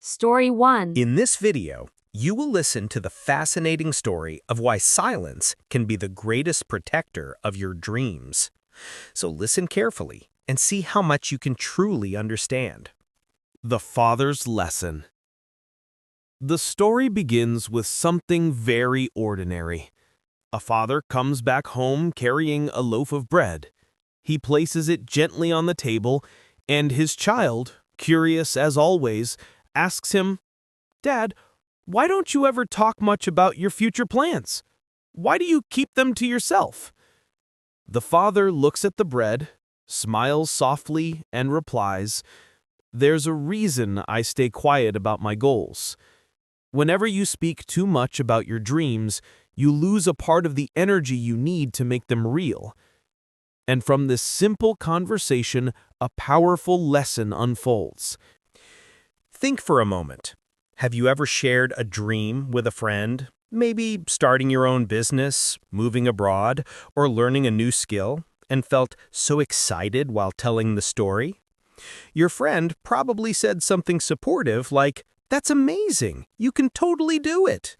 Story 1. In this video, you will listen to the fascinating story of why silence can be the greatest protector of your dreams. So listen carefully and see how much you can truly understand. The Father's Lesson. The story begins with something very ordinary. A father comes back home carrying a loaf of bread. He places it gently on the table, and his child, curious as always, asks him, "Dad, why don't you ever talk much about your future plans? Why do you keep them to yourself?" The father looks at the bread, smiles softly, and replies, "There's a reason I stay quiet about my goals. Whenever you speak too much about your dreams, you lose a part of the energy you need to make them real." And from this simple conversation, a powerful lesson unfolds. Think for a moment. Have you ever shared a dream with a friend? Maybe starting your own business, moving abroad, or learning a new skill, and felt so excited while telling the story? Your friend probably said something supportive like, "That's amazing, you can totally do it."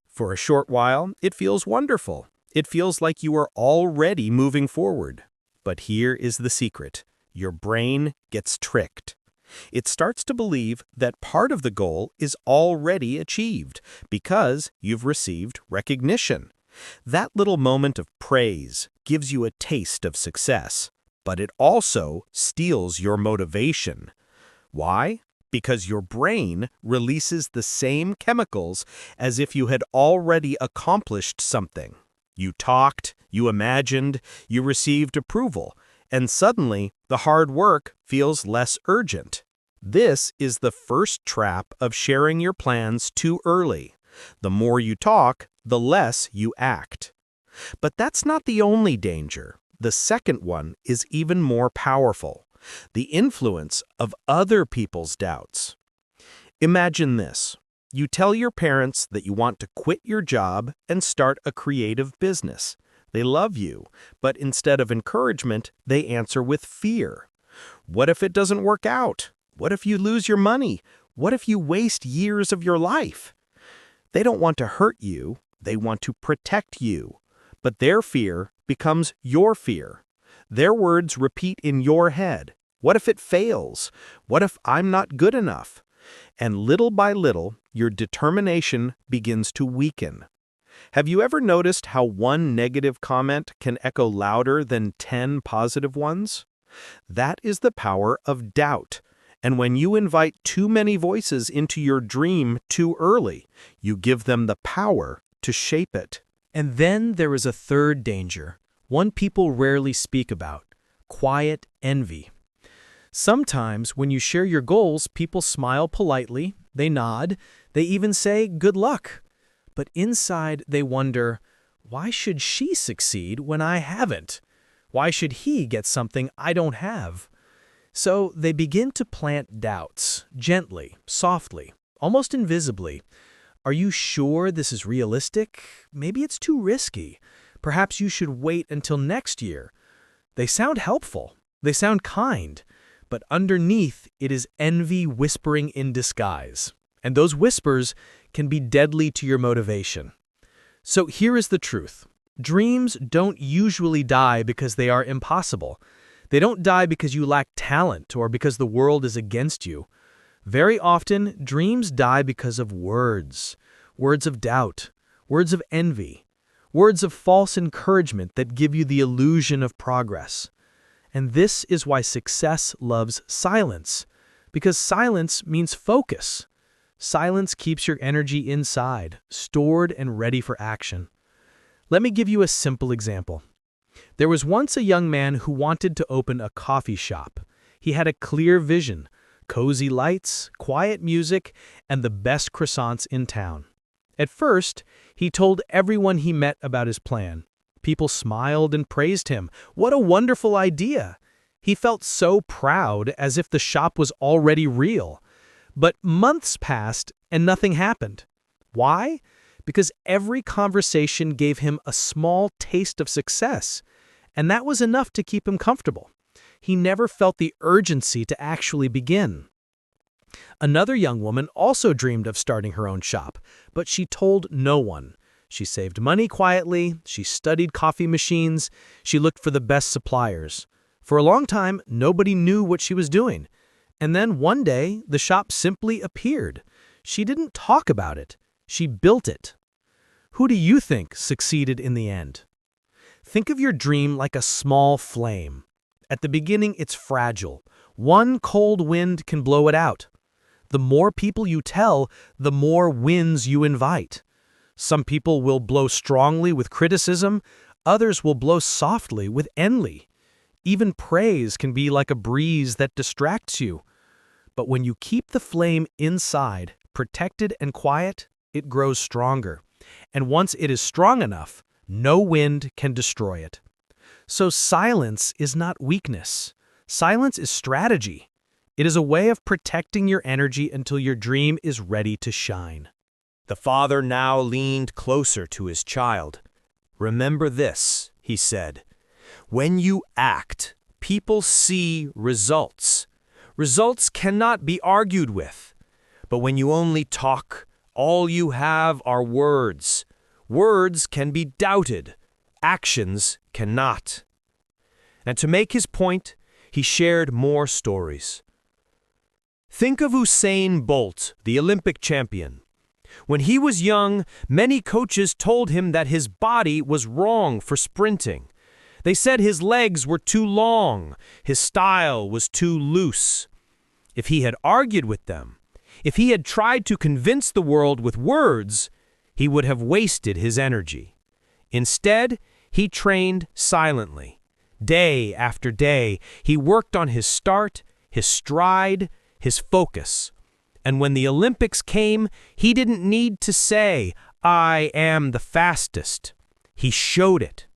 For a short while, it feels wonderful. It feels like you are already moving forward. But here is the secret. Your brain gets tricked. It starts to believe that part of the goal is already achieved because you've received recognition. That little moment of praise gives you a taste of success, but it also steals your motivation. Why? Because your brain releases the same chemicals as if you had already accomplished something. You talked, you imagined, you received approval, and suddenly the hard work feels less urgent. This is the first trap of sharing your plans too early. The more you talk, the less you act. But that's not the only danger. The second one is even more powerful: the influence of other people's doubts. Imagine this. You tell your parents that you want to quit your job and start a creative business. They love you, but instead of encouragement, they answer with fear. What if it doesn't work out? What if you lose your money? What if you waste years of your life? They don't want to hurt you, they want to protect you. But their fear becomes your fear. Their words repeat in your head. What if it fails? What if I'm not good enough? And little by little, your determination begins to weaken. Have you ever noticed how one negative comment can echo louder than 10 positive ones? That is the power of doubt. And when you invite too many voices into your dream too early, you give them the power to shape it. And then there is a third danger, one people rarely speak about: quiet envy. Sometimes when you share your goals, people smile politely, they nod, they even say good luck. But inside they wonder, why should she succeed when I haven't? Why should he get something I don't have? So they begin to plant doubts, gently, softly, almost invisibly. Are you sure this is realistic? Maybe it's too risky. Perhaps you should wait until next year. They sound helpful. They sound kind. But underneath, it is envy whispering in disguise. And those whispers can be deadly to your motivation. So here is the truth. Dreams don't usually die because they are impossible. They don't die because you lack talent or because the world is against you. Very often, dreams die because of words. Words of doubt, words of envy, words of false encouragement that give you the illusion of progress. And this is why success loves silence, because silence means focus. Silence keeps your energy inside, stored and ready for action. Let me give you a simple example. There was once a young man who wanted to open a coffee shop. He had a clear vision: cozy lights, quiet music, and the best croissants in town. At first, he told everyone he met about his plan. People smiled and praised him. What a wonderful idea! He felt so proud, as if the shop was already real. But months passed and nothing happened. Why? Because every conversation gave him a small taste of success, and that was enough to keep him comfortable. He never felt the urgency to actually begin. Another young woman also dreamed of starting her own shop, but she told no one. She saved money quietly, she studied coffee machines, she looked for the best suppliers. For a long time, nobody knew what she was doing. And then one day, the shop simply appeared. She didn't talk about it, she built it. Who do you think succeeded in the end? Think of your dream like a small flame. At the beginning, it's fragile. One cold wind can blow it out. The more people you tell, the more winds you invite. Some people will blow strongly with criticism, others will blow softly with envy. Even praise can be like a breeze that distracts you. But when you keep the flame inside, protected and quiet, it grows stronger. And once it is strong enough, no wind can destroy it. So silence is not weakness. Silence is strategy. It is a way of protecting your energy until your dream is ready to shine. The father now leaned closer to his child. "Remember this," he said. "When you act, people see results. Results cannot be argued with. But when you only talk, all you have are words. Words can be doubted. Actions cannot." And to make his point, he shared more stories. Think of Usain Bolt, the Olympic champion. When he was young, many coaches told him that his body was wrong for sprinting. They said his legs were too long, his style was too loose. If he had argued with them, if he had tried to convince the world with words, he would have wasted his energy. Instead, he trained silently. Day after day, he worked on his start, his stride, his focus. And when the Olympics came, he didn't need to say, "I am the fastest." He showed it.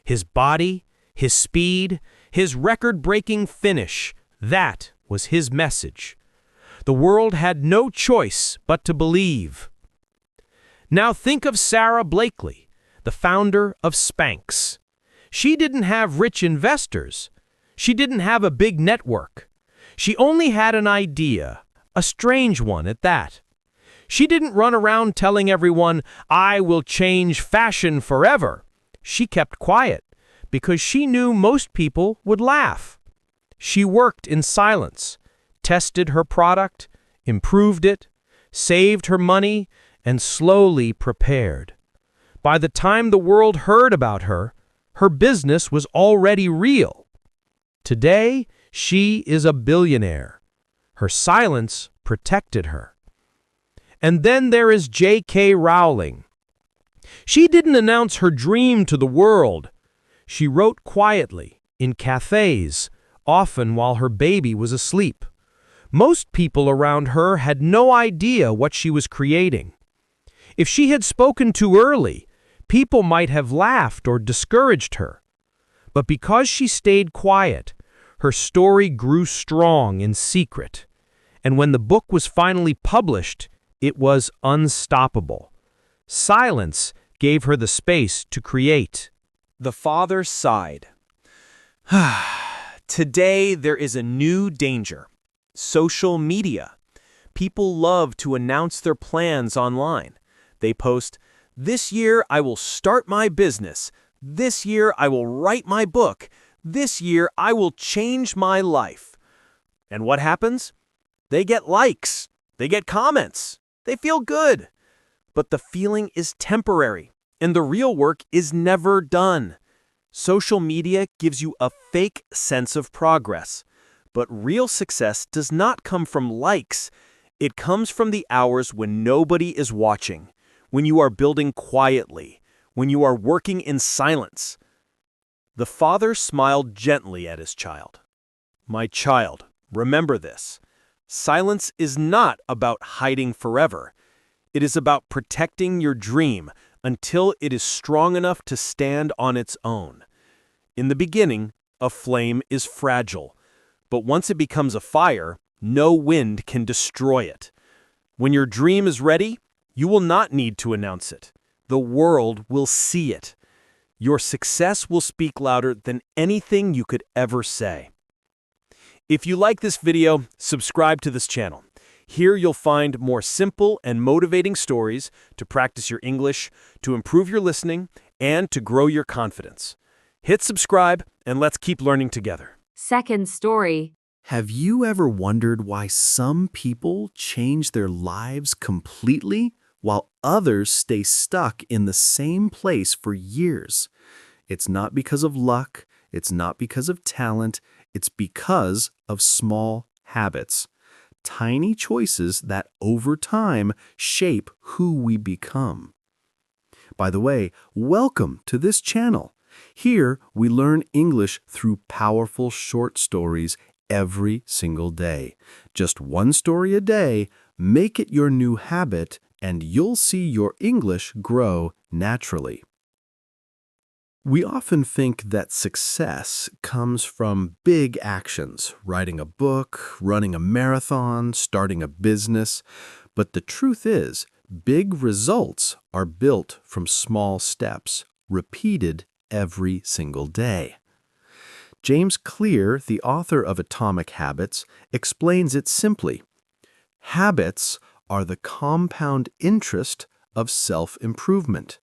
His body, his speed, his record-breaking finish, that was his message. The world had no choice but to believe. Now think of Sarah Blakely, the founder of Spanx. She didn't have rich investors. She didn't have a big network. She only had an idea, a strange one at that. She didn't run around telling everyone, "I will change fashion forever." She kept quiet because she knew most people would laugh. She worked in silence, tested her product, improved it, saved her money, and slowly prepared. By the time the world heard about her, her business was already real. Today, she is a billionaire. Her silence protected her. And then there is J.K. Rowling. She didn't announce her dream to the world. She wrote quietly, in cafes, often while her baby was asleep. Most people around her had no idea what she was creating. If she had spoken too early, people might have laughed or discouraged her. But because she stayed quiet, her story grew strong in secret. And when the book was finally published, it was unstoppable. Silence gave her the space to create. The father sighed. Today there is a new danger. Social media. People love to announce their plans online. They post, "This year I will start my business. This year I will write my book. This year I will change my life." And what happens? They get likes. They get comments. They feel good. But the feeling is temporary, and the real work is never done. Social media gives you a fake sense of progress. But real success does not come from likes. It comes from the hours when nobody is watching, when you are building quietly, when you are working in silence. The father smiled gently at his child. "My child, remember this. Silence is not about hiding forever. It is about protecting your dream until it is strong enough to stand on its own. In the beginning, a flame is fragile, but once it becomes a fire, no wind can destroy it. When your dream is ready, you will not need to announce it. The world will see it. Your success will speak louder than anything you could ever say." If you like this video, subscribe to this channel. Here you'll find more simple and motivating stories to practice your English, to improve your listening, and to grow your confidence. Hit subscribe, and let's keep learning together. Second story. Have you ever wondered why some people change their lives completely while others stay stuck in the same place for years? It's not because of luck, it's not because of talent, it's because of small habits. Tiny choices that over time shape who we become. By the way, welcome to this channel. Here we learn English through powerful short stories every single day. Just one story a day, make it your new habit, and you'll see your English grow naturally. We often think that success comes from big actions, writing a book, running a marathon, starting a business. But the truth is, big results are built from small steps, repeated every single day. James Clear, the author of Atomic Habits, explains it simply. Habits are the compound interest of self-improvement.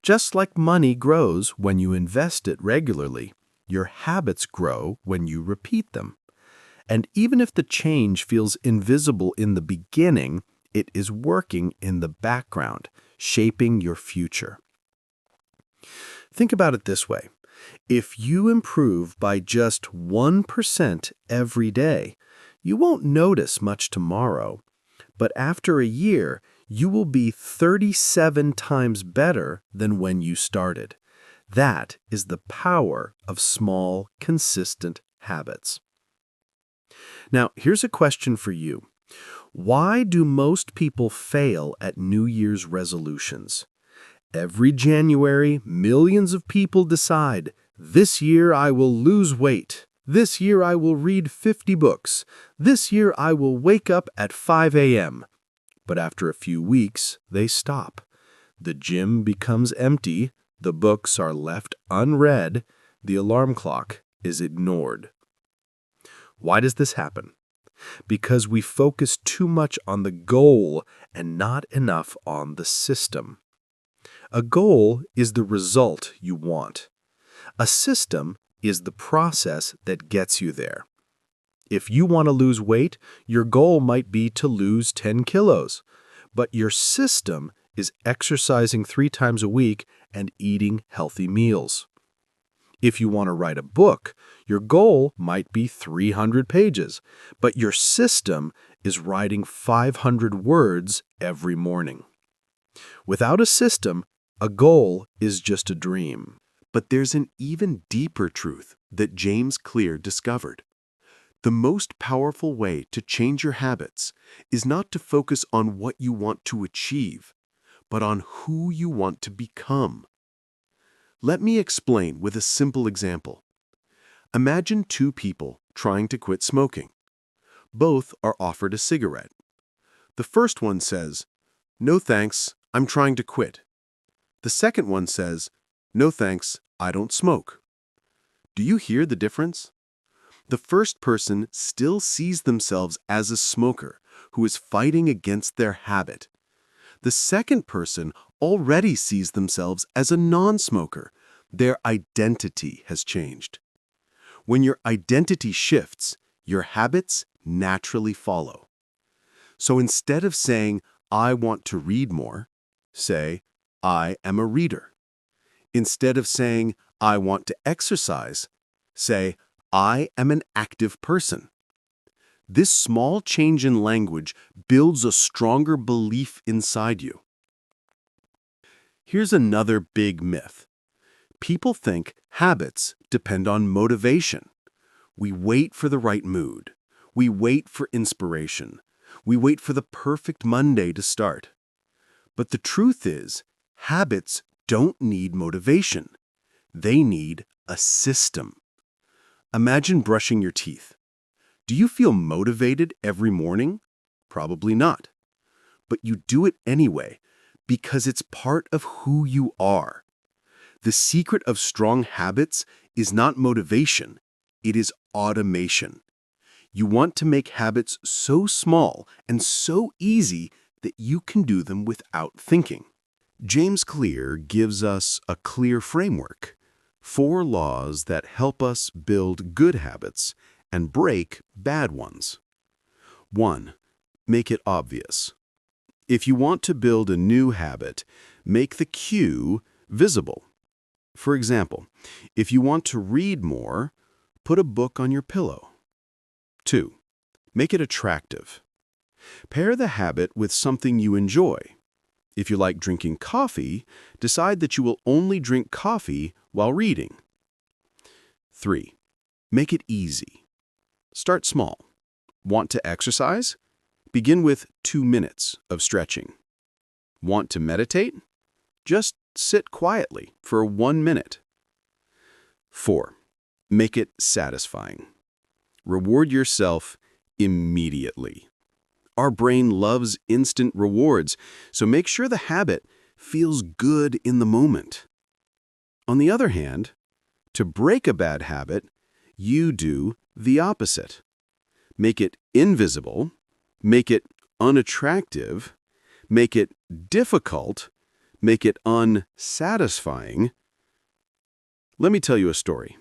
Just like money grows when you invest it regularly, your habits grow when you repeat them. And even if the change feels invisible in the beginning, it is working in the background, shaping your future. Think about it this way. If you improve by just 1% every day, you won't notice much tomorrow. But after a year, you will be 37 times better than when you started. That is the power of small, consistent habits. Now, here's a question for you. Why do most people fail at New Year's resolutions? Every January, millions of people decide, this year I will lose weight. This year I will read 50 books. This year I will wake up at 5 a.m. But after a few weeks, they stop. The gym becomes empty, the books are left unread, the alarm clock is ignored. Why does this happen? Because we focus too much on the goal and not enough on the system. A goal is the result you want. A system is the process that gets you there. If you want to lose weight, your goal might be to lose 10 kilos, but your system is exercising 3 times a week and eating healthy meals. If you want to write a book, your goal might be 300 pages, but your system is writing 500 words every morning. Without a system, a goal is just a dream. But there's an even deeper truth that James Clear discovered. The most powerful way to change your habits is not to focus on what you want to achieve, but on who you want to become. Let me explain with a simple example. Imagine 2 people trying to quit smoking. Both are offered a cigarette. The first one says, "No thanks, I'm trying to quit." The second one says, "No thanks, I don't smoke." Do you hear the difference? The first person still sees themselves as a smoker who is fighting against their habit. The second person already sees themselves as a non-smoker. Their identity has changed. When your identity shifts, your habits naturally follow. So instead of saying, "I want to read more," say, "I am a reader." Instead of saying, "I want to exercise," say, "I am an active person." This small change in language builds a stronger belief inside you. Here's another big myth. People think habits depend on motivation. We wait for the right mood. We wait for inspiration. We wait for the perfect Monday to start. But the truth is, habits don't need motivation. They need a system. Imagine brushing your teeth. Do you feel motivated every morning? Probably not. But you do it anyway because it's part of who you are. The secret of strong habits is not motivation, it is automation. You want to make habits so small and so easy that you can do them without thinking. James Clear gives us a clear framework, 4 laws that help us build good habits and break bad ones. 1. Make it obvious. If you want to build a new habit, make the cue visible. For example, if you want to read more, put a book on your pillow. 2. Make it attractive. Pair the habit with something you enjoy. If you like drinking coffee, decide that you will only drink coffee while reading. 3. Make it easy. Start small. Want to exercise? Begin with 2 minutes of stretching. Want to meditate? Just sit quietly for 1 minute. 4. Make it satisfying. Reward yourself immediately. Our brain loves instant rewards, so make sure the habit feels good in the moment. On the other hand, to break a bad habit, you do the opposite. Make it invisible, make it unattractive, make it difficult, make it unsatisfying. Let me tell you a story.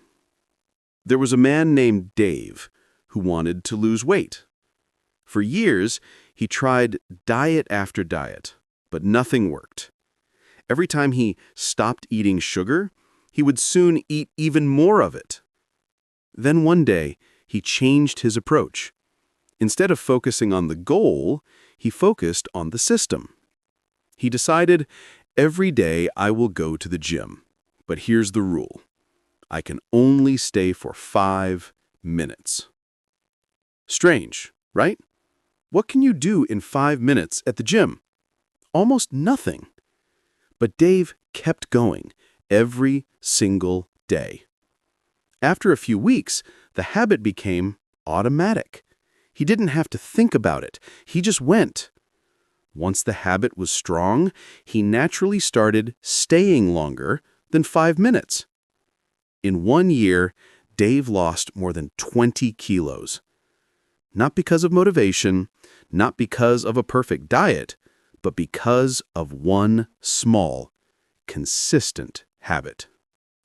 There was a man named Dave who wanted to lose weight. For years, he tried diet after diet, but nothing worked. Every time he stopped eating sugar, he would soon eat even more of it. Then one day, he changed his approach. Instead of focusing on the goal, he focused on the system. He decided, every day I will go to the gym, but here's the rule. I can only stay for 5 minutes. Strange, right? What can you do in 5 minutes at the gym? Almost nothing. But Dave kept going every single day. After a few weeks, the habit became automatic. He didn't have to think about it. He just went. Once the habit was strong, he naturally started staying longer than 5 minutes. In 1 year, Dave lost more than 20 kilos. Not because of motivation, not because of a perfect diet, but because of one small, consistent habit.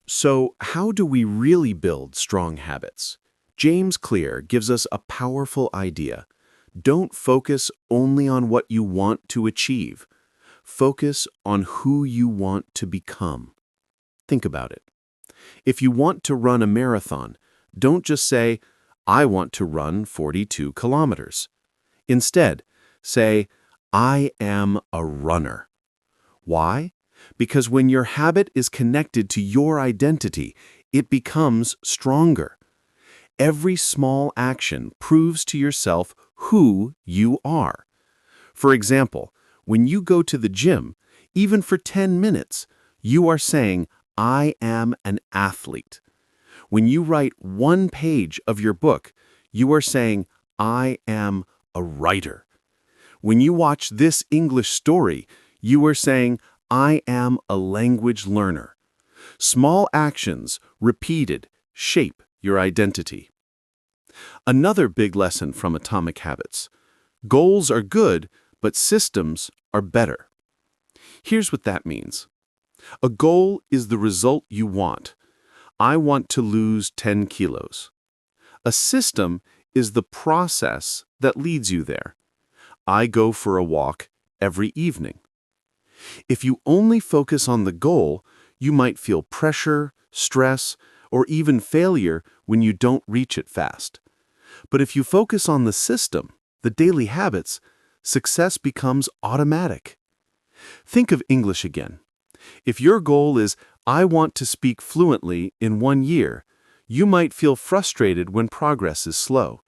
So, how do we really build strong habits? James Clear gives us a powerful idea. Don't focus only on what you want to achieve. Focus on who you want to become. Think about it. If you want to run a marathon, don't just say, I want to run 42 kilometers. Instead, say, I am a runner. Why? Because when your habit is connected to your identity, it becomes stronger. Every small action proves to yourself who you are. For example, when you go to the gym, even for 10 minutes, you are saying, I am an athlete. When you write 1 page of your book, you are saying, I am a writer. When you watch this English story, you are saying, I am a language learner. Small actions, repeated, shape your identity. Another big lesson from Atomic Habits. Goals are good, but systems are better. Here's what that means. A goal is the result you want. I want to lose 10 kilos. A system is the process that leads you there. I go for a walk every evening. If you only focus on the goal, you might feel pressure, stress, or even failure when you don't reach it fast. But if you focus on the system, the daily habits, success becomes automatic. Think of English again. If your goal is, I want to speak fluently in 1 year, you might feel frustrated when progress is slow.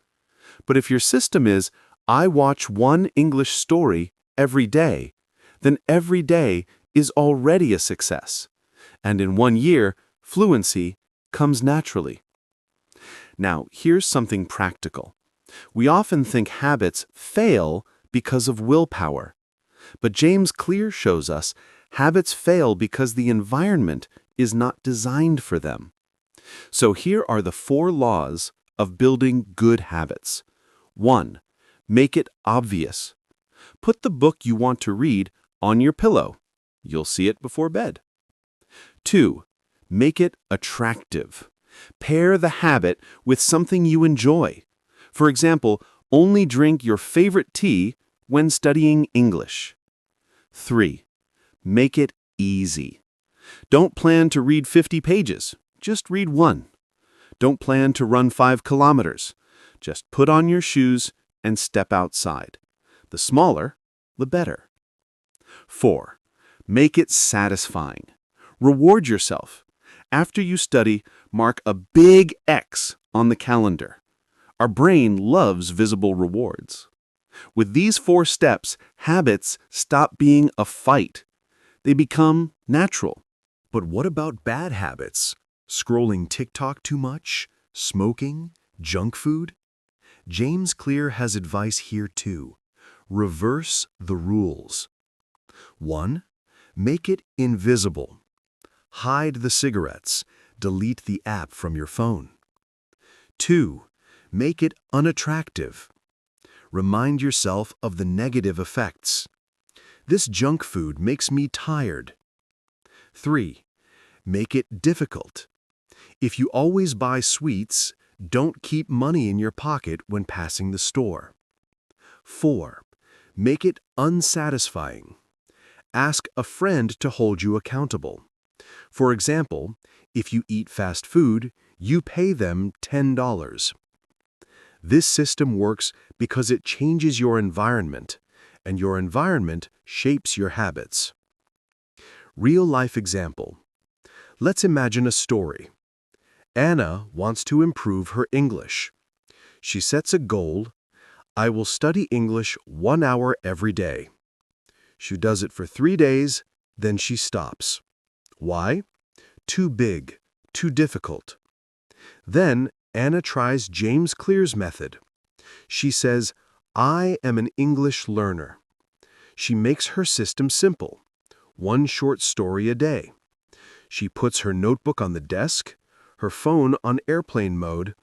But if your system is, I watch 1 English story every day, then every day is already a success. And in 1 year, fluency comes naturally. Now, here's something practical. We often think habits fail because of willpower. But James Clear shows us habits fail because the environment is not designed for them. So here are the 4 laws of building good habits. 1. Make it obvious. Put the book you want to read on your pillow. You'll see it before bed. 2. Make it attractive. Pair the habit with something you enjoy. For example, only drink your favorite tea when studying English. 3. Make it easy. Don't plan to read 50 pages. Just read 1. Don't plan to run 5 kilometers. Just put on your shoes and step outside. The smaller, the better. 4. Make it satisfying. Reward yourself. After you study, mark a big X on the calendar. Our brain loves visible rewards. With these 4 steps, habits stop being a fight. They become natural. But what about bad habits? Scrolling TikTok too much? Smoking? Junk food? James Clear has advice here too. Reverse the rules. 1. Make it invisible. Hide the cigarettes. Delete the app from your phone. 2. Make it unattractive. Remind yourself of the negative effects. This junk food makes me tired. 3. Make it difficult. If you always buy sweets, don't keep money in your pocket when passing the store. 4. Make it unsatisfying. Ask a friend to hold you accountable. For example, if you eat fast food, you pay them $10. This system works because it changes your environment, and your environment shapes your habits. Real-life example. Let's imagine a story. Anna wants to improve her English. She sets a goal: I will study English 1 hour every day. She does it for 3 days, then she stops. Why? Too big, too difficult. Then Anna tries James Clear's method. She says, I am an English learner. She makes her system simple: 1 short story a day. She puts her notebook on the desk, her phone on airplane mode,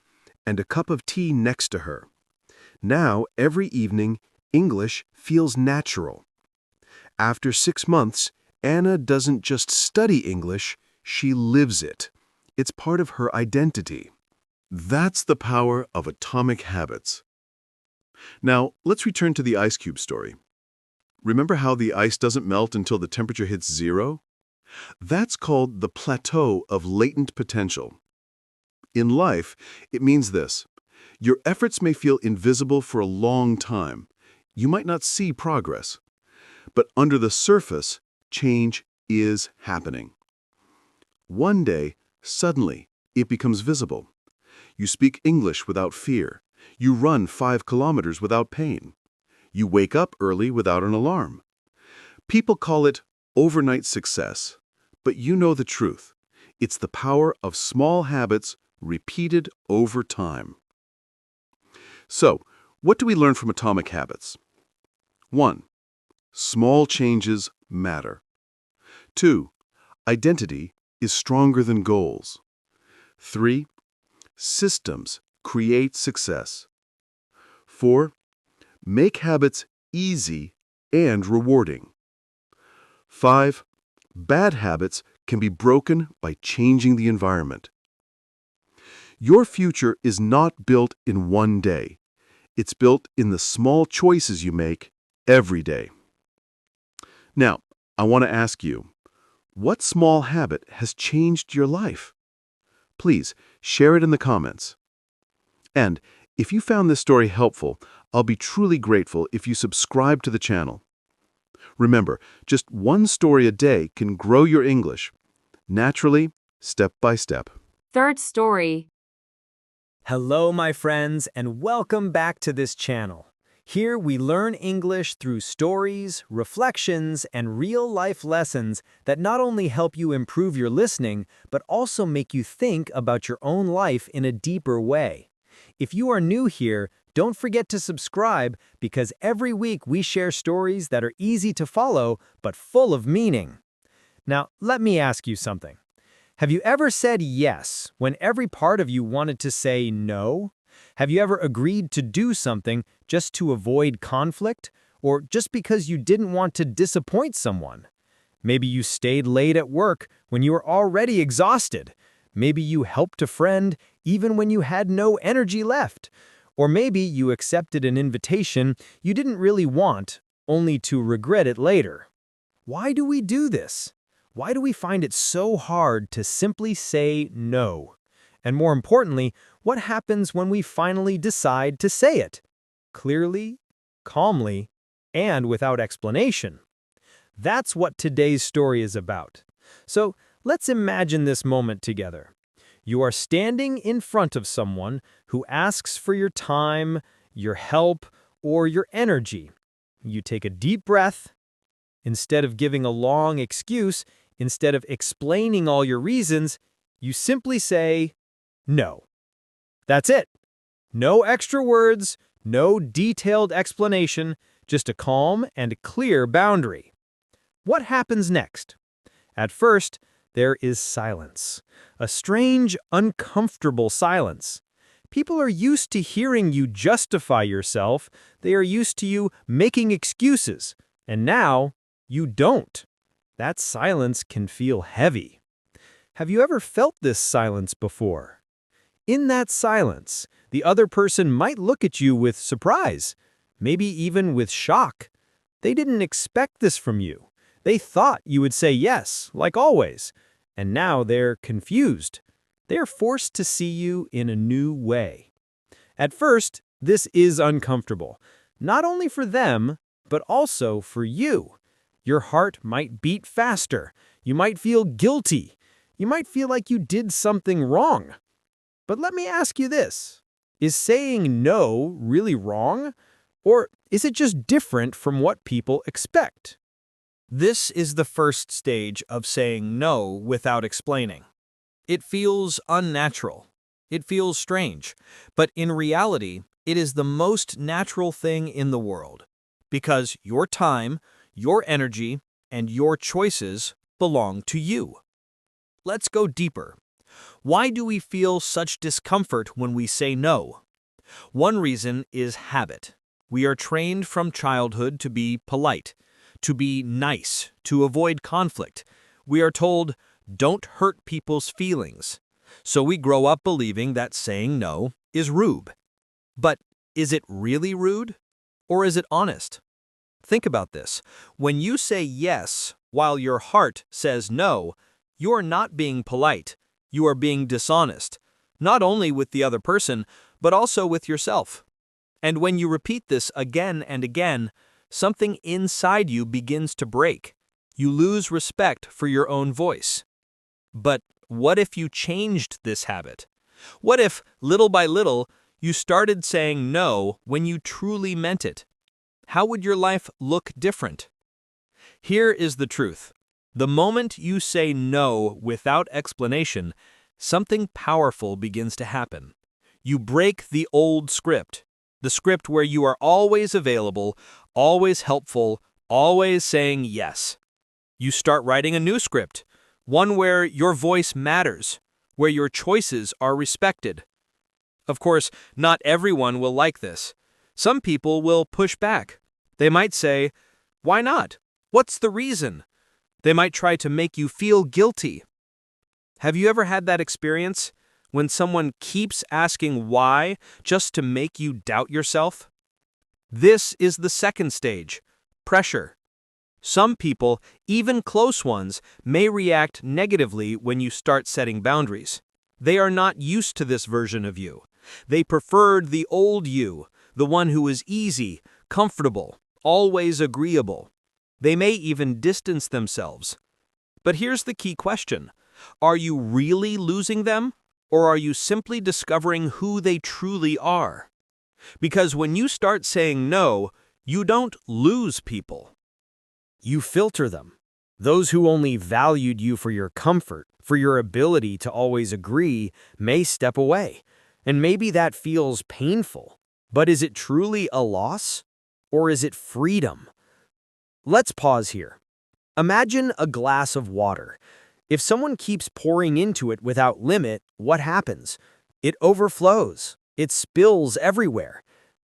and a cup of tea next to her. Now, every evening, English feels natural. After 6 months, Anna doesn't just study English, she lives it. It's part of her identity. That's the power of atomic habits. Now, let's return to the ice cube story. Remember how the ice doesn't melt until the temperature hits 0? That's called the plateau of latent potential. In life, it means this: your efforts may feel invisible for a long time. You might not see progress. But under the surface, change is happening. One day, suddenly, it becomes visible. You speak English without fear. You run 5 kilometers without pain. You wake up early without an alarm. People call it overnight success, but you know the truth. It's the power of small habits repeated over time. So, what do we learn from atomic habits? 1. Small changes matter. 2. Identity is stronger than goals. 3. Systems create success. 4. Make habits easy and rewarding. 5. Bad habits can be broken by changing the environment. Your future is not built in one day. It's built in the small choices you make every day. Now, I want to ask you, what small habit has changed your life? Please share it in the comments. And if you found this story helpful, I'll be truly grateful if you subscribe to the channel. Remember, just 1 story a day can grow your English, naturally, step by step. Third story. Hello, my friends, and welcome back to this channel. Here we learn English through stories, reflections, and real-life lessons that not only help you improve your listening, but also make you think about your own life in a deeper way. If you are new here, don't forget to subscribe because every week we share stories that are easy to follow but full of meaning. Now, let me ask you something. Have you ever said yes when every part of you wanted to say no? Have you ever agreed to do something just to avoid conflict, or just because you didn't want to disappoint someone? Maybe you stayed late at work when you were already exhausted. Maybe you helped a friend even when you had no energy left. Or maybe you accepted an invitation you didn't really want, only to regret it later. Why do we do this? Why do we find it so hard to simply say no? And more importantly, what happens when we finally decide to say it? Clearly, calmly, and without explanation. That's what today's story is about. So let's imagine this moment together. You are standing in front of someone who asks for your time, your help, or your energy. You take a deep breath. Instead of giving a long excuse, instead of explaining all your reasons, you simply say, no. That's it. No extra words, no detailed explanation, just a calm and clear boundary. What happens next? At first, there is silence. A strange, uncomfortable silence. People are used to hearing you justify yourself. They are used to you making excuses. And now, you don't. That silence can feel heavy. Have you ever felt this silence before? In that silence, the other person might look at you with surprise, maybe even with shock. They didn't expect this from you. They thought you would say yes, like always. And now they're confused. They're forced to see you in a new way. At first, this is uncomfortable, not only for them, but also for you. Your heart might beat faster. You might feel guilty. You might feel like you did something wrong. But let me ask you this. Is saying no really wrong? Or is it just different from what people expect? This is the first stage of saying no without explaining. It feels unnatural. It feels strange. But in reality, it is the most natural thing in the world. Because your time, your energy, and your choices belong to you. Let's go deeper. Why do we feel such discomfort when we say no? One reason is habit. We are trained from childhood to be polite, to be nice, to avoid conflict. We are told, don't hurt people's feelings. So we grow up believing that saying no is rude. But is it really rude? Or is it honest? Think about this. When you say yes while your heart says no, you are not being polite. You are being dishonest, not only with the other person, but also with yourself. And when you repeat this again and again, something inside you begins to break. You lose respect for your own voice. But what if you changed this habit? What if, little by little, you started saying no when you truly meant it? How would your life look different? Here is the truth. The moment you say no without explanation, something powerful begins to happen. You break the old script, the script where you are always available, always helpful, always saying yes. You start writing a new script, one where your voice matters, where your choices are respected. Of course, not everyone will like this. Some people will push back. They might say, "Why not? What's the reason?" They might try to make you feel guilty. Have you ever had that experience when someone keeps asking why just to make you doubt yourself? This is the second stage, pressure. Some people, even close ones, may react negatively when you start setting boundaries. They are not used to this version of you. They preferred the old you, the one who was easy, comfortable, always agreeable. They may even distance themselves. But here's the key question. Are you really losing them, or are you simply discovering who they truly are? Because when you start saying no, you don't lose people. You filter them. Those who only valued you for your comfort, for your ability to always agree, may step away. And maybe that feels painful. But is it truly a loss? Or is it freedom? Let's pause here. Imagine a glass of water. If someone keeps pouring into it without limit, what happens? It overflows. It spills everywhere.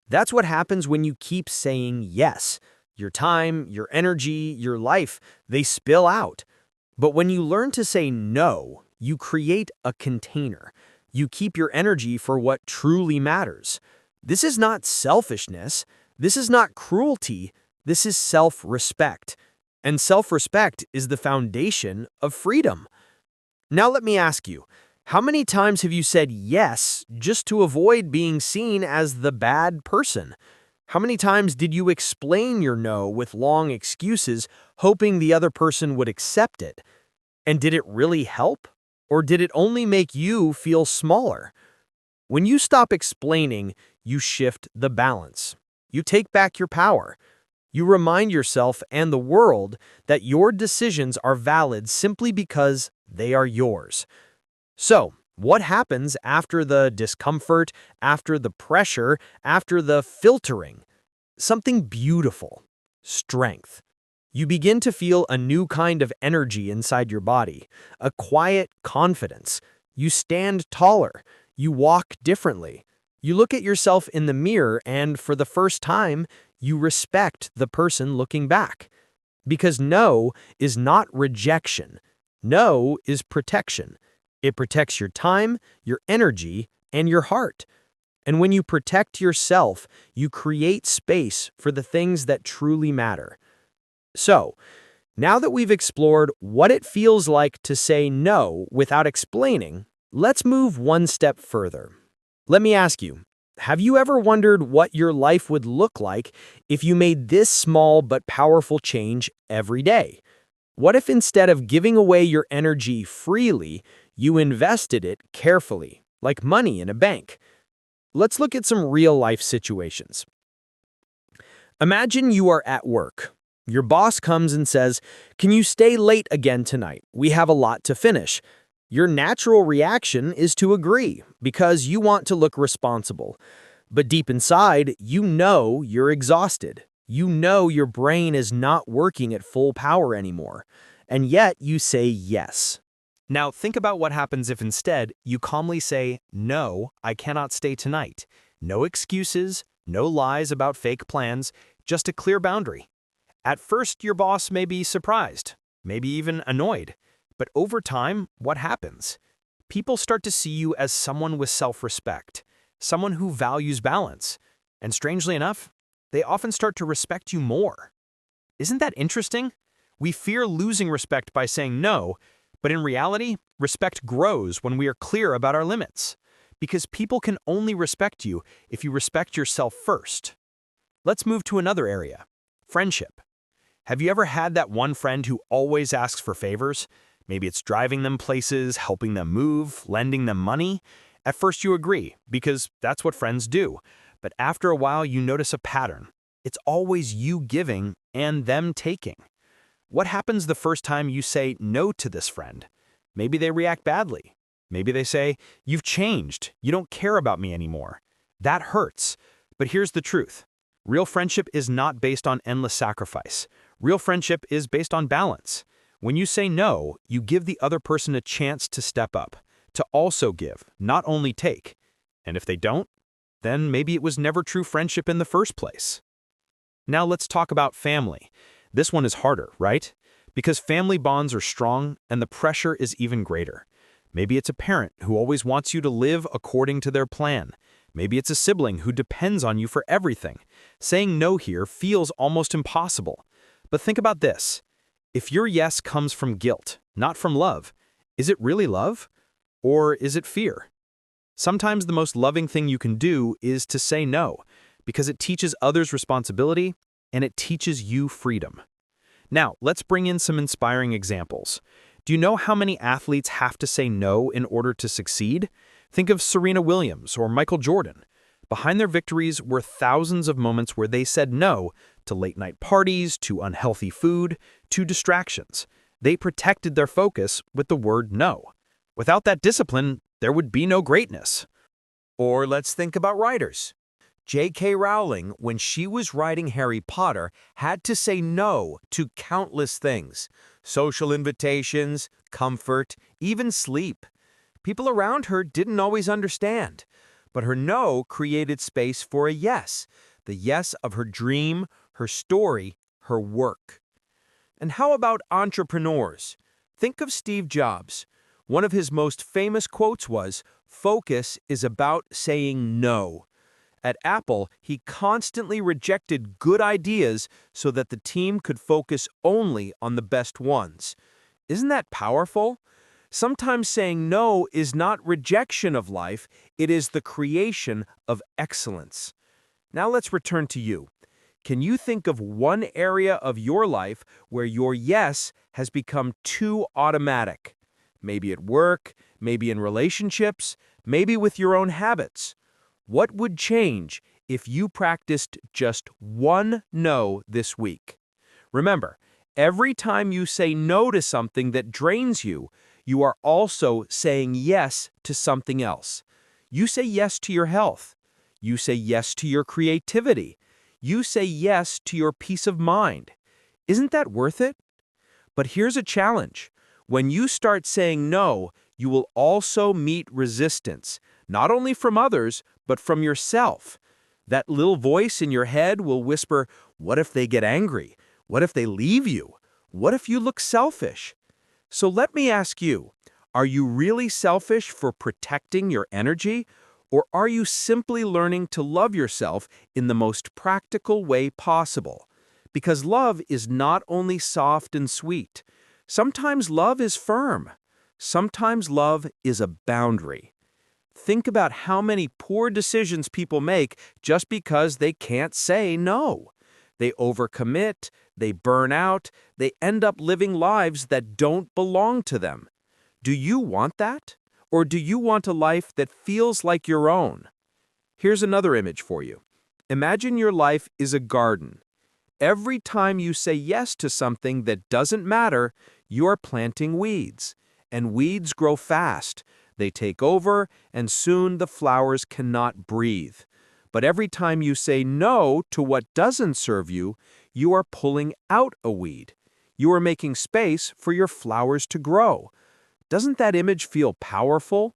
That's what happens when you keep saying yes. Your time, your energy, your life, they spill out. But when you learn to say no, you create a container. You keep your energy for what truly matters. This is not selfishness. This is not cruelty. This is self-respect. And self-respect is the foundation of freedom. Now let me ask you, how many times have you said yes just to avoid being seen as the bad person? How many times did you explain your no with long excuses, hoping the other person would accept it? And did it really help? Or did it only make you feel smaller? When you stop explaining, you shift the balance. You take back your power. You remind yourself and the world that your decisions are valid simply because they are yours. So, what happens after the discomfort, after the pressure, after the filtering? Something beautiful. Strength. You begin to feel a new kind of energy inside your body, a quiet confidence. You stand taller. You walk differently. You look at yourself in the mirror and, for the first time, you respect the person looking back. Because no is not rejection. No is protection. It protects your time, your energy, and your heart. And when you protect yourself, you create space for the things that truly matter. So, now that we've explored what it feels like to say no without explaining, let's move one step further. Let me ask you, have you ever wondered what your life would look like if you made this small but powerful change every day? What if instead of giving away your energy freely, you invested it carefully, like money in a bank? Let's look at some real-life situations. Imagine you are at work. Your boss comes and says, "Can you stay late again tonight? We have a lot to finish." Your natural reaction is to agree because you want to look responsible. But deep inside, you know you're exhausted. You know your brain is not working at full power anymore. And yet you say yes. Now think about what happens if instead you calmly say, "No, I cannot stay tonight." No excuses, no lies about fake plans, just a clear boundary. At first, your boss may be surprised, maybe even annoyed. But over time, what happens? People start to see you as someone with self-respect, someone who values balance. And strangely enough, they often start to respect you more. Isn't that interesting? We fear losing respect by saying no, but in reality, respect grows when we are clear about our limits. Because people can only respect you if you respect yourself first. Let's move to another area, friendship. Have you ever had that one friend who always asks for favors? Maybe it's driving them places, helping them move, lending them money. At first you agree, because that's what friends do. But after a while you notice a pattern. It's always you giving and them taking. What happens the first time you say no to this friend? Maybe they react badly. Maybe they say, "You've changed. You don't care about me anymore." That hurts. But here's the truth. Real friendship is not based on endless sacrifice. Real friendship is based on balance. When you say no, you give the other person a chance to step up, to also give, not only take. And if they don't, then maybe it was never true friendship in the first place. Now let's talk about family. This one is harder, right? Because family bonds are strong and the pressure is even greater. Maybe it's a parent who always wants you to live according to their plan. Maybe it's a sibling who depends on you for everything. Saying no here feels almost impossible. But think about this. If your yes comes from guilt, not from love, is it really love? Or is it fear? Sometimes the most loving thing you can do is to say no, because it teaches others responsibility and it teaches you freedom. Now, let's bring in some inspiring examples. Do you know how many athletes have to say no in order to succeed? Think of Serena Williams or Michael Jordan. Behind their victories were thousands of moments where they said no to late-night parties, to unhealthy food, to distractions. They protected their focus with the word no. Without that discipline, there would be no greatness. Or let's think about writers. J.K. Rowling, when she was writing Harry Potter, had to say no to countless things. Social invitations, comfort, even sleep. People around her didn't always understand. But her no created space for a yes, the yes of her dream, her story, her work. And how about entrepreneurs? Think of Steve Jobs. One of his most famous quotes was, "Focus is about saying no." At Apple, he constantly rejected good ideas so that the team could focus only on the best ones. Isn't that powerful? Sometimes saying no is not rejection of life, it is the creation of excellence. Now let's return to you. Can you think of one area of your life where your yes has become too automatic? Maybe at work, maybe in relationships, maybe with your own habits. What would change if you practiced just one no this week? Remember, every time you say no to something that drains you, you are also saying yes to something else. You say yes to your health. You say yes to your creativity. You say yes to your peace of mind. Isn't that worth it? But here's a challenge. When you start saying no, you will also meet resistance, not only from others, but from yourself. That little voice in your head will whisper, "What if they get angry? What if they leave you? What if you look selfish?" So let me ask you, are you really selfish for protecting your energy? Or are you simply learning to love yourself in the most practical way possible? Because love is not only soft and sweet. Sometimes love is firm. Sometimes love is a boundary. Think about how many poor decisions people make just because they can't say no. They overcommit, they burn out, they end up living lives that don't belong to them. Do you want that? Or do you want a life that feels like your own? Here's another image for you. Imagine your life is a garden. Every time you say yes to something that doesn't matter, you are planting weeds. And weeds grow fast. They take over, and soon the flowers cannot breathe. But every time you say no to what doesn't serve you, you are pulling out a weed. You are making space for your flowers to grow. Doesn't that image feel powerful?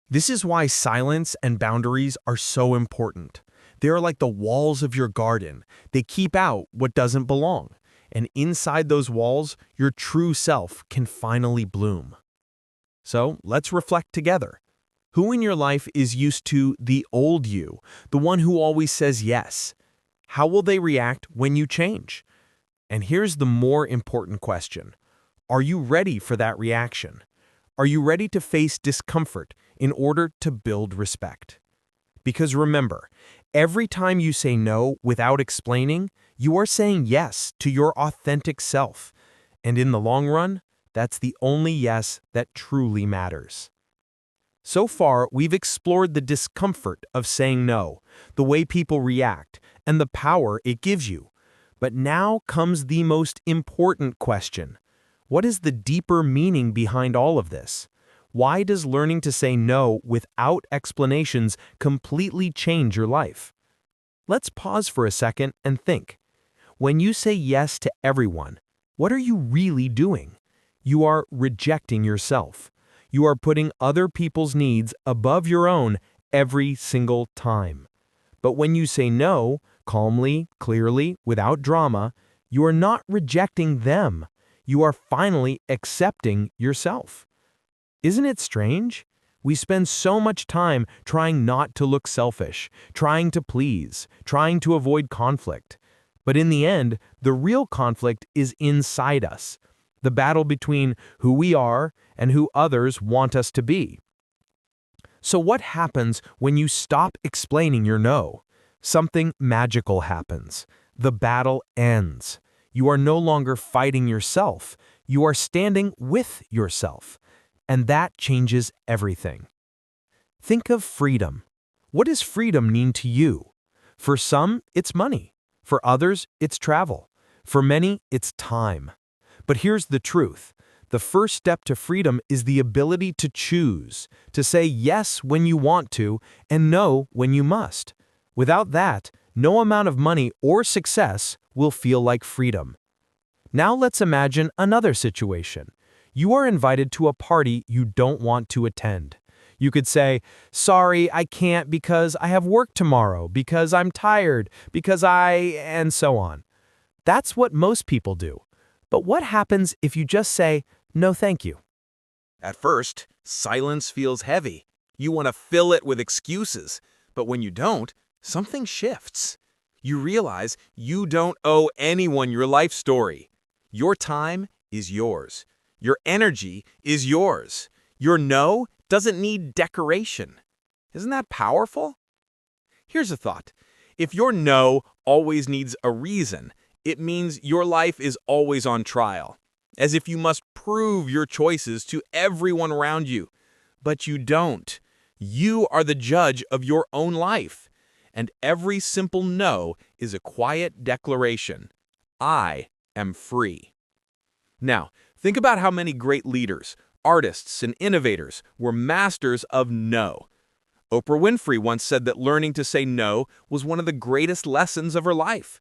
This is why silence and boundaries are so important. They are like the walls of your garden. They keep out what doesn't belong. And inside those walls, your true self can finally bloom. So let's reflect together. Who in your life is used to the old you, the one who always says yes? How will they react when you change? And here's the more important question. Are you ready for that reaction? Are you ready to face discomfort in order to build respect? Because remember, every time you say no without explaining, you are saying yes to your authentic self. And in the long run, that's the only yes that truly matters. So far, we've explored the discomfort of saying no, the way people react, and the power it gives you. But now comes the most important question. What is the deeper meaning behind all of this? Why does learning to say no without explanations completely change your life? Let's pause for a second and think. When you say yes to everyone, what are you really doing? You are rejecting yourself. You are putting other people's needs above your own every single time. But when you say no, calmly, clearly, without drama, you are not rejecting them. You are finally accepting yourself. Isn't it strange? We spend so much time trying not to look selfish, trying to please, trying to avoid conflict. But in the end, the real conflict is inside us, the battle between who we are and who others want us to be. So what happens when you stop explaining your no? Something magical happens. The battle ends. You are no longer fighting yourself. You are standing with yourself. And that changes everything. Think of freedom. What does freedom mean to you? For some, it's money. For others, it's travel. For many, it's time. But here's the truth. The first step to freedom is the ability to choose, to say yes when you want to and no when you must. Without that, no amount of money or success will feel like freedom. Now let's imagine another situation. You are invited to a party you don't want to attend. You could say, "Sorry, I can't because I have work tomorrow, because I'm tired, because and so on." That's what most people do. But what happens if you just say, "No, thank you"? At first, silence feels heavy. You want to fill it with excuses. But when you don't, something shifts. You realize you don't owe anyone your life story. Your time is yours. Your energy is yours. Your no doesn't need decoration. Isn't that powerful? Here's a thought. If your no always needs a reason, it means your life is always on trial, as if you must prove your choices to everyone around you. But you don't. You are the judge of your own life. And every simple no is a quiet declaration. I am free. Now, think about how many great leaders, artists, and innovators were masters of no. Oprah Winfrey once said that learning to say no was one of the greatest lessons of her life.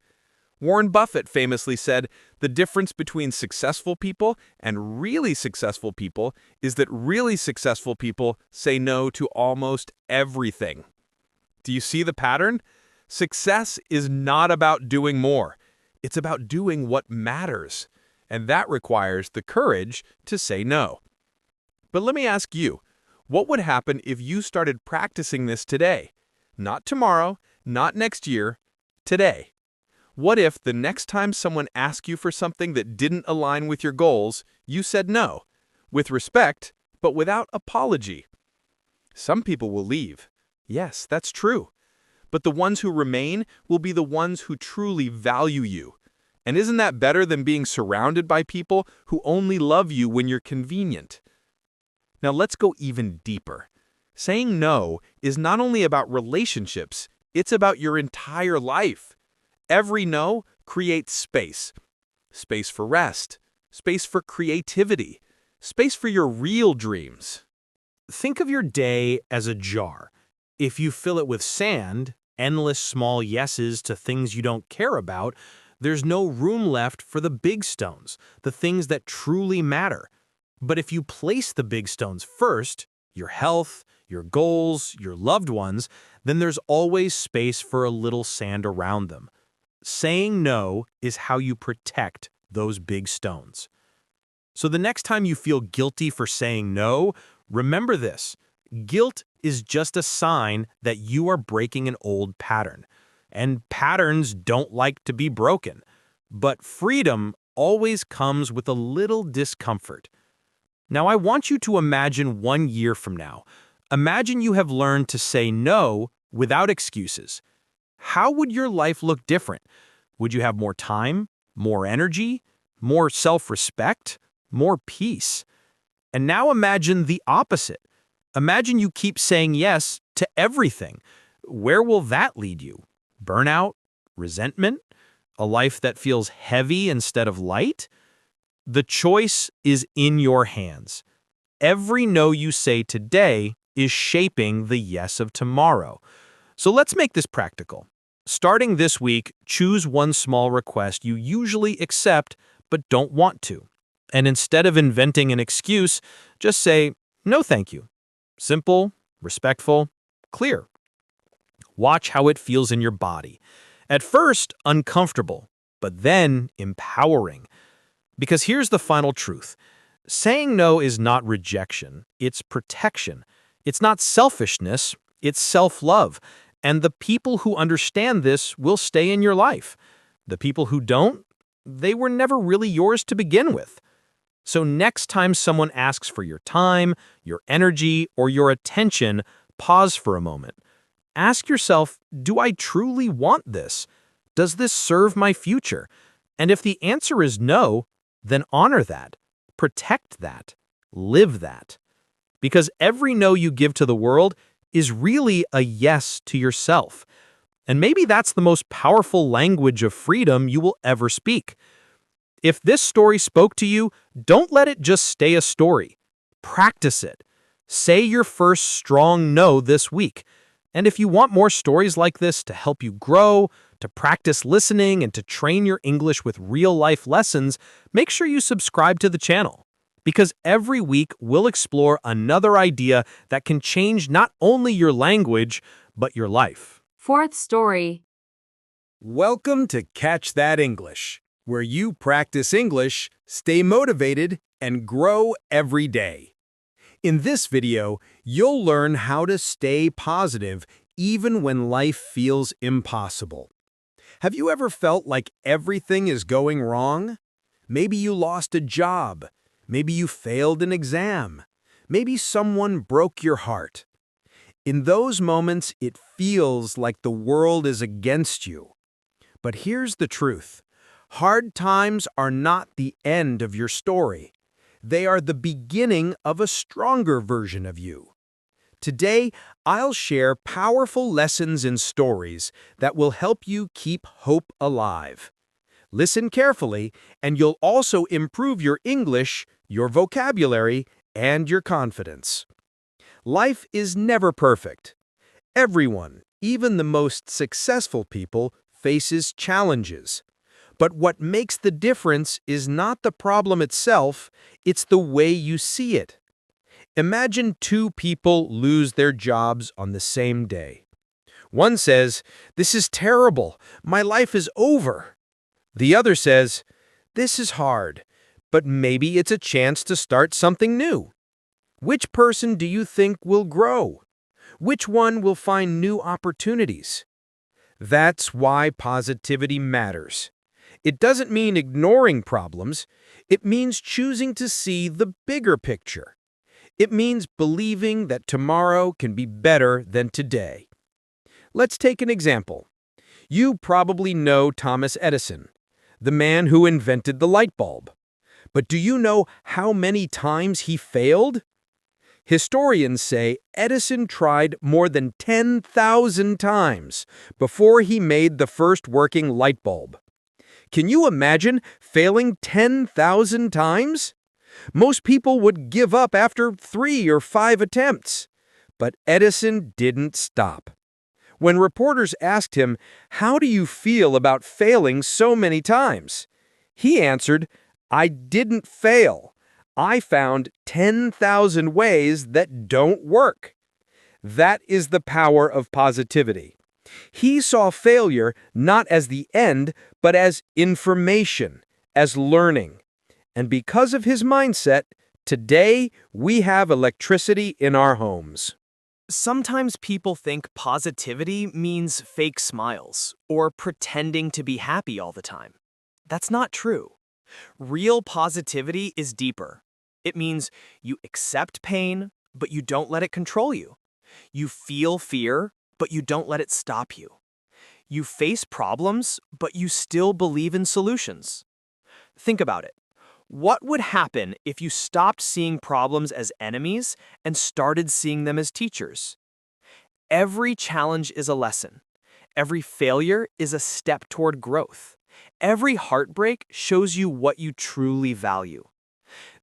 Warren Buffett famously said, "The difference between successful people and really successful people is that really successful people say no to almost everything." Do you see the pattern? Success is not about doing more. It's about doing what matters. And that requires the courage to say no. But let me ask you, what would happen if you started practicing this today? Not tomorrow, not next year, today. What if the next time someone asked you for something that didn't align with your goals, you said no, with respect, but without apology? Some people will leave. Yes, that's true. But the ones who remain will be the ones who truly value you. And isn't that better than being surrounded by people who only love you when you're convenient? Now let's go even deeper. Saying no is not only about relationships, it's about your entire life. Every no creates space. Space for rest, space for creativity, space for your real dreams. Think of your day as a jar. If you fill it with sand, endless small yeses to things you don't care about, there's no room left for the big stones, the things that truly matter. But if you place the big stones first, your health, your goals, your loved ones, then there's always space for a little sand around them. Saying no is how you protect those big stones. So the next time you feel guilty for saying no, remember this. Guilt is just a sign that you are breaking an old pattern. And patterns don't like to be broken. But freedom always comes with a little discomfort. Now, I want you to imagine 1 year from now. Imagine you have learned to say no without excuses. How would your life look different? Would you have more time, more energy, more self-respect, more peace? And now imagine the opposite. Imagine you keep saying yes to everything. Where will that lead you? Burnout? Resentment? A life that feels heavy instead of light? The choice is in your hands. Every no you say today is shaping the yes of tomorrow. So let's make this practical. Starting this week, choose one small request you usually accept but don't want to. And instead of inventing an excuse, just say, "No, thank you." Simple, respectful, clear. Watch how it feels in your body. At first, uncomfortable, but then empowering. Because here's the final truth. Saying no is not rejection, it's protection. It's not selfishness, it's self-love. And the people who understand this will stay in your life. The people who don't, they were never really yours to begin with. So next time someone asks for your time, your energy, or your attention, pause for a moment. Ask yourself, do I truly want this? Does this serve my future? And if the answer is no, then honor that, protect that, live that. Because every no you give to the world is really a yes to yourself. And maybe that's the most powerful language of freedom you will ever speak. If this story spoke to you, don't let it just stay a story. Practice it. Say your first strong no this week. And if you want more stories like this to help you grow, to practice listening, and to train your English with real-life lessons, make sure you subscribe to the channel. because every week we'll explore another idea that can change not only your language, but your life. Fourth story. Welcome to Catch That English, where you practice English, stay motivated, and grow every day. In this video, you'll learn how to stay positive even when life feels impossible. Have you ever felt like everything is going wrong? Maybe you lost a job. Maybe you failed an exam. Maybe someone broke your heart. In those moments, it feels like the world is against you. But here's the truth. Hard times are not the end of your story. They are the beginning of a stronger version of you. Today, I'll share powerful lessons and stories that will help you keep hope alive. Listen carefully, and you'll also improve your English, your vocabulary, and your confidence. Life is never perfect. Everyone, even the most successful people, faces challenges. But what makes the difference is not the problem itself, it's the way you see it. Imagine two people lose their jobs on the same day. One says, "This is terrible. My life is over." The other says, "This is hard, but maybe it's a chance to start something new." Which person do you think will grow? Which one will find new opportunities? That's why positivity matters. It doesn't mean ignoring problems. It means choosing to see the bigger picture. It means believing that tomorrow can be better than today. Let's take an example. You probably know Thomas Edison, the man who invented the light bulb. But do you know how many times he failed? Historians say Edison tried more than 10,000 times before he made the first working light bulb. Can you imagine failing 10,000 times? Most people would give up after 3 or 5 attempts. But Edison didn't stop. When reporters asked him, "How do you feel about failing so many times?" he answered, "I didn't fail. I found 10,000 ways that don't work." That is the power of positivity. He saw failure not as the end, but as information, as learning. And because of his mindset, today we have electricity in our homes. Sometimes people think positivity means fake smiles or pretending to be happy all the time. That's not true. Real positivity is deeper. It means you accept pain, but you don't let it control you. You feel fear, but you don't let it stop you. You face problems, but you still believe in solutions. Think about it. What would happen if you stopped seeing problems as enemies and started seeing them as teachers? Every challenge is a lesson. Every failure is a step toward growth. Every heartbreak shows you what you truly value.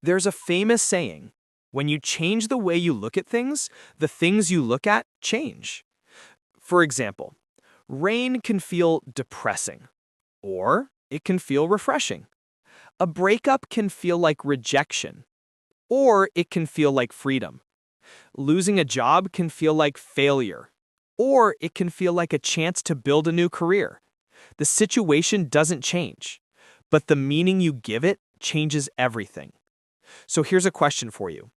There's a famous saying, when you change the way you look at things, the things you look at change. For example, rain can feel depressing, or it can feel refreshing. A breakup can feel like rejection, or it can feel like freedom. Losing a job can feel like failure, or it can feel like a chance to build a new career. The situation doesn't change, but the meaning you give it changes everything. So here's a question for you.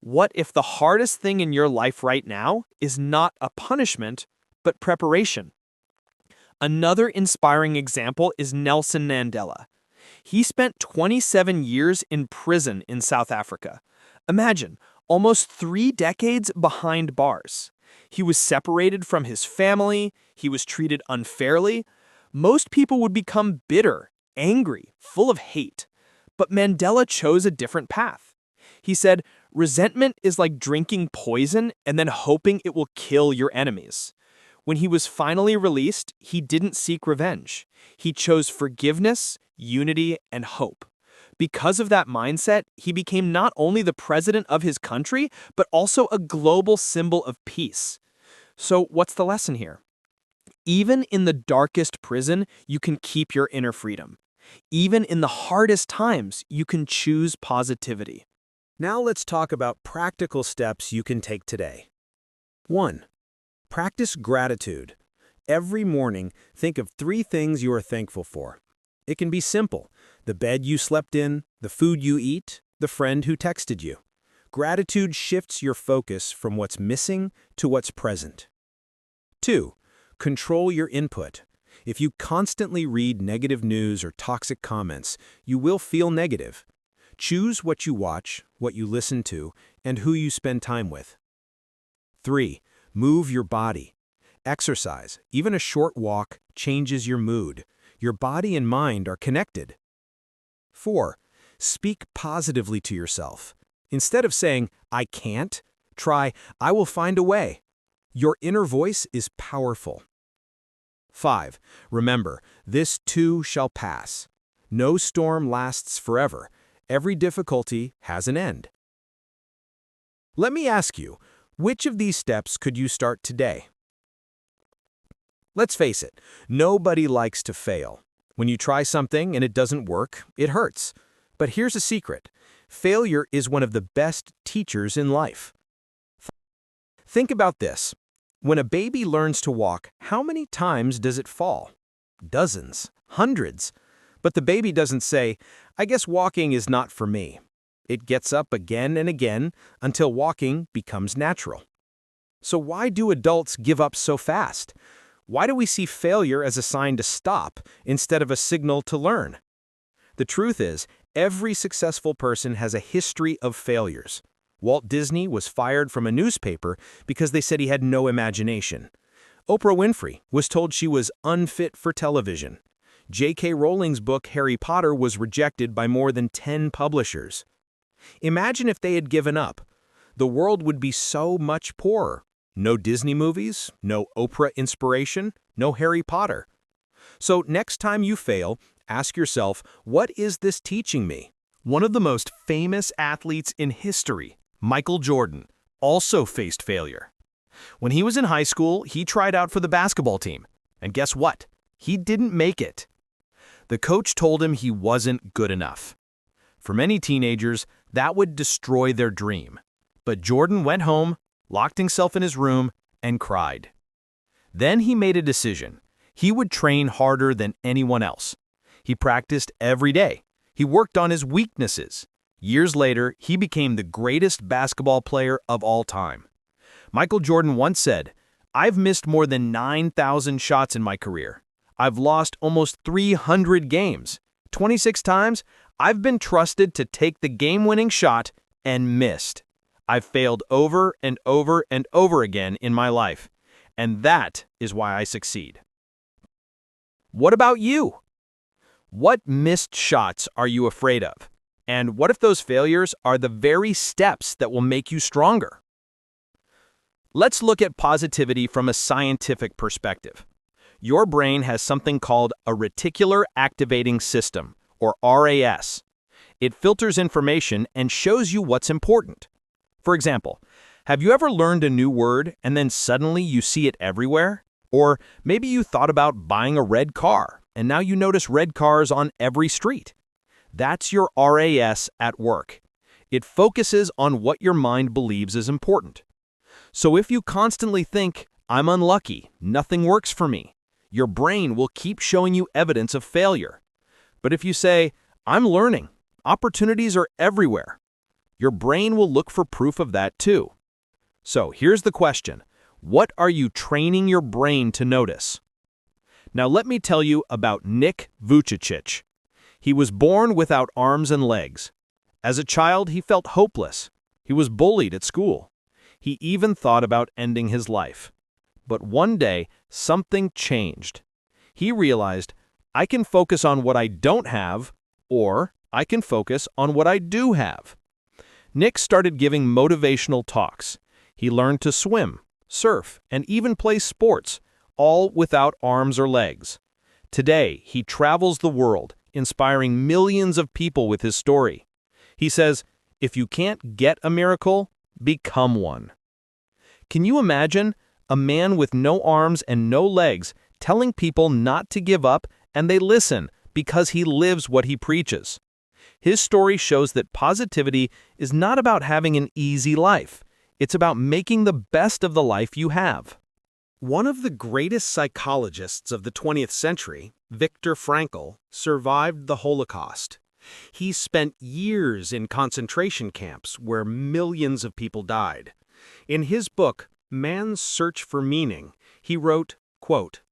What if the hardest thing in your life right now is not a punishment, but preparation? Another inspiring example is Nelson Mandela. He spent 27 years in prison in South Africa. Imagine, almost 3 decades behind bars. He was separated from his family. He was treated unfairly. Most people would become bitter, angry, full of hate. But Mandela chose a different path. He said, "Resentment is like drinking poison and then hoping it will kill your enemies." When he was finally released, he didn't seek revenge. He chose forgiveness, unity, and hope. Because of that mindset, he became not only the president of his country, but also a global symbol of peace. So what's the lesson here? Even in the darkest prison, you can keep your inner freedom. Even in the hardest times, you can choose positivity. Now let's talk about practical steps you can take today. 1. Practice gratitude. Every morning, think of 3 things you are thankful for. It can be simple: the bed you slept in, the food you eat, the friend who texted you. Gratitude shifts your focus from what's missing to what's present. 2. Control your input. If you constantly read negative news or toxic comments, you will feel negative. Choose what you watch, what you listen to, and who you spend time with. 3. Move your body. Exercise, even a short walk, changes your mood. Your body and mind are connected. 4. Speak positively to yourself. Instead of saying, "I can't," try, "I will find a way." Your inner voice is powerful. 5. Remember, this too shall pass. No storm lasts forever. Every difficulty has an end. Let me ask you, which of these steps could you start today? Let's face it, nobody likes to fail. When you try something and it doesn't work, it hurts. But here's a secret: failure is one of the best teachers in life. Think about this. When a baby learns to walk, how many times does it fall? Dozens, hundreds. But the baby doesn't say, "I guess walking is not for me." It gets up again and again until walking becomes natural. So why do adults give up so fast? Why do we see failure as a sign to stop instead of a signal to learn? The truth is, every successful person has a history of failures. Walt Disney was fired from a newspaper because they said he had no imagination. Oprah Winfrey was told she was unfit for television. J.K. Rowling's book Harry Potter was rejected by more than 10 publishers. Imagine if they had given up. The world would be so much poorer. No Disney movies, no Oprah inspiration, no Harry Potter. So next time you fail, ask yourself, what is this teaching me? One of the most famous athletes in history, Michael Jordan, also faced failure. When he was in high school, he tried out for the basketball team. And guess what? He didn't make it. The coach told him he wasn't good enough. For many teenagers, that would destroy their dream. But Jordan went home, locked himself in his room, and cried. Then he made a decision. He would train harder than anyone else. He practiced every day. He worked on his weaknesses. Years later, he became the greatest basketball player of all time. Michael Jordan once said, "I've missed more than 9,000 shots in my career. I've lost almost 300 games. 26 times, I've been trusted to take the game-winning shot and missed. I've failed over and over and over again in my life, and that is why I succeed." What about you? What missed shots are you afraid of? And what if those failures are the very steps that will make you stronger? Let's look at positivity from a scientific perspective. Your brain has something called a reticular activating system, or RAS. It filters information and shows you what's important. For example, have you ever learned a new word and then suddenly you see it everywhere? Or maybe you thought about buying a red car and now you notice red cars on every street. That's your RAS at work. It focuses on what your mind believes is important. So if you constantly think, "I'm unlucky, nothing works for me," your brain will keep showing you evidence of failure. But if you say, "I'm learning, opportunities are everywhere," your brain will look for proof of that too. So here's the question: what are you training your brain to notice? Now let me tell you about Nick Vujicic. He was born without arms and legs. As a child, he felt hopeless. He was bullied at school. He even thought about ending his life. But one day, something changed. He realized, I can focus on what I don't have, or I can focus on what I do have. Nick started giving motivational talks. He learned to swim, surf, and even play sports, all without arms or legs. Today, he travels the world, inspiring millions of people with his story. He says, if you can't get a miracle, become one. Can you imagine a man with no arms and no legs telling people not to give up, and they listen because he lives what he preaches? His story shows that positivity is not about having an easy life. It's about making the best of the life you have. One of the greatest psychologists of the 20th century, Viktor Frankl, survived the Holocaust. He spent years in concentration camps where millions of people died. In his book, Man's Search for Meaning, he wrote, quote,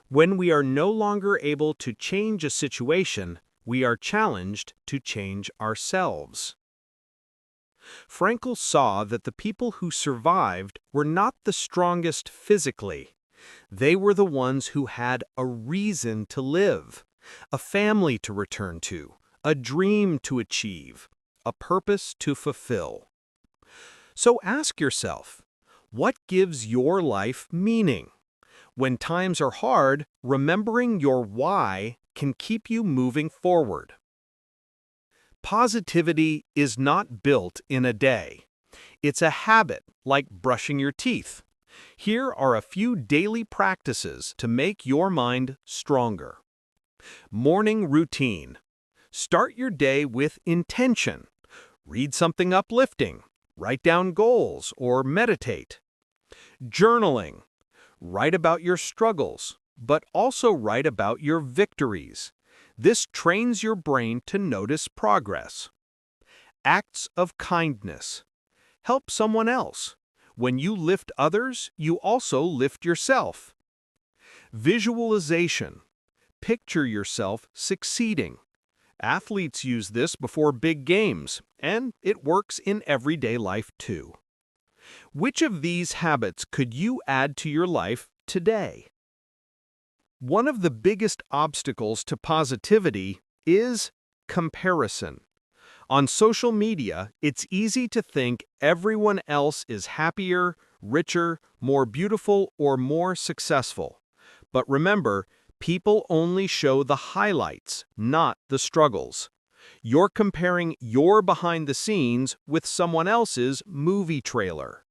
"When we are no longer able to change a situation, we are challenged to change ourselves." Frankl saw that the people who survived were not the strongest physically. They were the ones who had a reason to live, a family to return to, a dream to achieve, a purpose to fulfill. So ask yourself, what gives your life meaning? When times are hard, remembering your why can keep you moving forward. Positivity is not built in a day. It's a habit, like brushing your teeth. Here are a few daily practices to make your mind stronger. Morning routine. Start your day with intention. Read something uplifting. Write down goals or meditate. Journaling. Write about your struggles, but also write about your victories. This trains your brain to notice progress. Acts of kindness. Help someone else. When you lift others, you also lift yourself. Visualization. Picture yourself succeeding. Athletes use this before big games, and it works in everyday life too. Which of these habits could you add to your life today? One of the biggest obstacles to positivity is comparison. On social media, it's easy to think everyone else is happier, richer, more beautiful, or more successful. But remember, people only show the highlights, not the struggles. You're comparing your behind the scenes with someone else's movie trailer.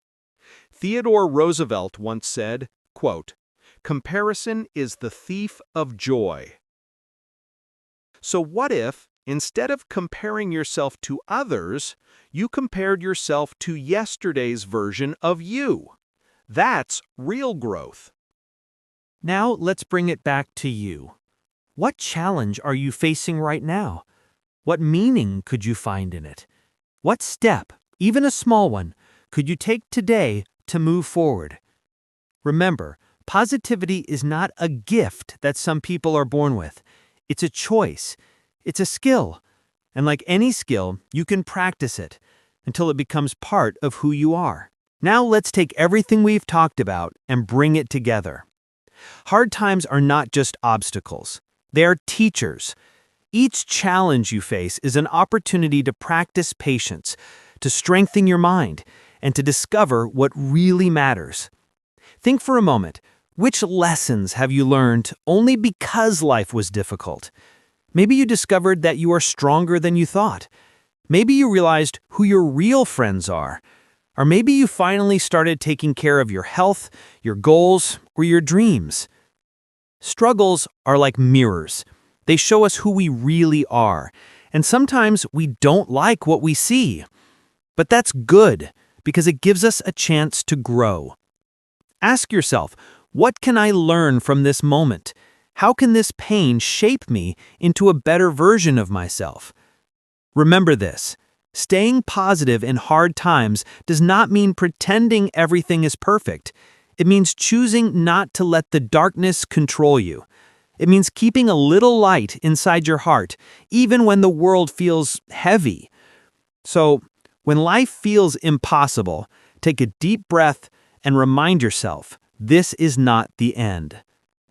Theodore Roosevelt once said, quote, "Comparison is the thief of joy." So what if, instead of comparing yourself to others, you compared yourself to yesterday's version of you? That's real growth. Now let's bring it back to you. What challenge are you facing right now? What meaning could you find in it? What step, even a small one, could you take today to move forward? Remember, positivity is not a gift that some people are born with. It's a choice. It's a skill. And like any skill, you can practice it until it becomes part of who you are. Now let's take everything we've talked about and bring it together. Hard times are not just obstacles. They are teachers. Each challenge you face is an opportunity to practice patience, to strengthen your mind, and to discover what really matters. Think for a moment, which lessons have you learned only because life was difficult? Maybe you discovered that you are stronger than you thought. Maybe you realized who your real friends are. Or maybe you finally started taking care of your health, your goals, or your dreams. Struggles are like mirrors. They show us who we really are, and sometimes we don't like what we see. But that's good, because it gives us a chance to grow. Ask yourself, what can I learn from this moment? How can this pain shape me into a better version of myself? Remember this. Staying positive in hard times does not mean pretending everything is perfect. It means choosing not to let the darkness control you. It means keeping a little light inside your heart, even when the world feels heavy. So, when life feels impossible, take a deep breath and remind yourself, this is not the end.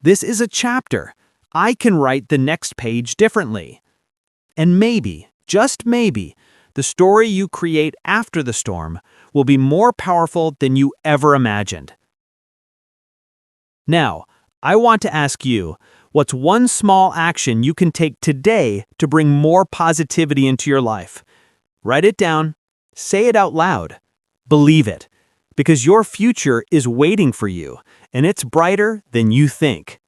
This is a chapter. I can write the next page differently. And maybe, just maybe, the story you create after the storm will be more powerful than you ever imagined. Now, I want to ask you, what's one small action you can take today to bring more positivity into your life? Write it down, say it out loud, believe it, because your future is waiting for you, and it's brighter than you think.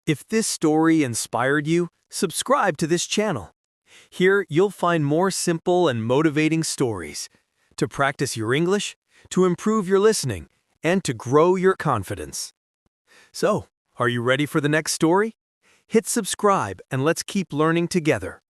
If this story inspired you, subscribe to this channel. Here, you'll find more simple and motivating stories to practice your English, to improve your listening, and to grow your confidence. So, are you ready for the next story? Hit subscribe and let's keep learning together.